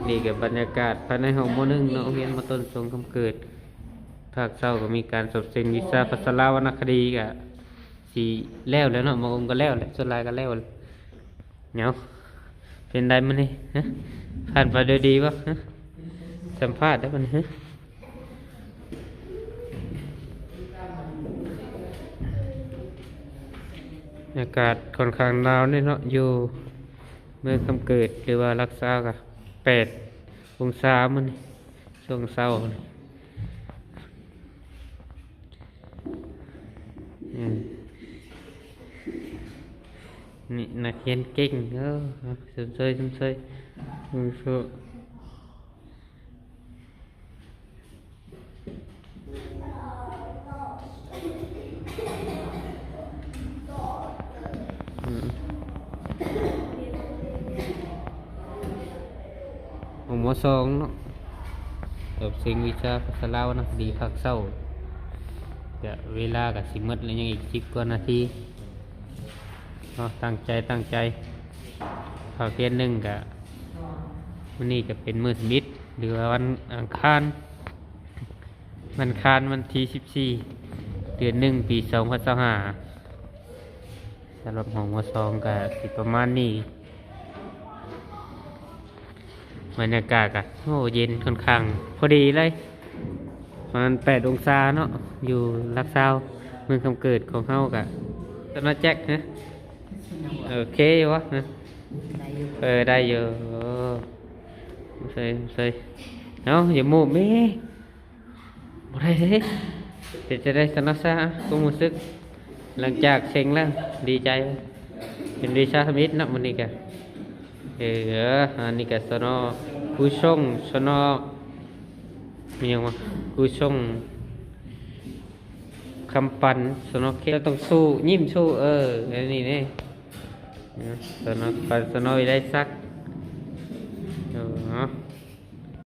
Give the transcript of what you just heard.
นี่กับบรรยากาศภายในห้องม .1 เนาะโรงเรียนมต้นทรงคำเกิดภาคเช้าก็มีการสอบเซ็นวิชาภาษาลาววรรณคดีกะสีแล้วแล้วเนาะบางองค์ก็แล้วแหละส่วนหลายก็แล้วเนาะเป็นไดมันนี่ฮะผ่านไปโดยดีวะฮะสัมภาษณ์ได้มันฮะอากาศค่อนข้างหนาวนี่เนาะอยู่เมืองคำเกิดหรือว่ารักษากับ8 องศามันนี่ช่วงเช้านี่อืมนี่นักเรียนเก่งสมเชยอืมสู้อืมผมม.2เนาะจบสิ่งวิชาภาษาลาวนะดีคักเศร้าจะเวลากับสิหมดแล้วยังอีก10 กว่านาทีเนาะตั้งใจเข้าเรียนหนึ่งกะวันนี้จะเป็นมื้อสมิทหรือว่าวันอังคารวันที่14 เดือน 1 ปี2025สำหรับของม.2ก็สิประมาณนี้บรรยากาศก็โอ้เย็นค่อนข้างพอดีเลยประมาณ8 องศาเนาะอยู่ลักซาวเมืองคำเกิดของเฮากะตอนนั้นแจ็คนะโอเควะนะได้อยู่ใส่เนาะอย่าโม้แม่บ่ได้เด้แต่จะได้สนับสนุนก็รู้สึกหลังจากเซ็งแล้วดีใจเป็นวิชาสมิทนะมันนี่กะอันนี้กะสนอผู้ชงสนอมีอย่างวะผู้ชงคำปันสนอเคเราต้องสู้ยิ้มสู้อันนี้เนี่ยสนอปันสนอได้สักเนาะ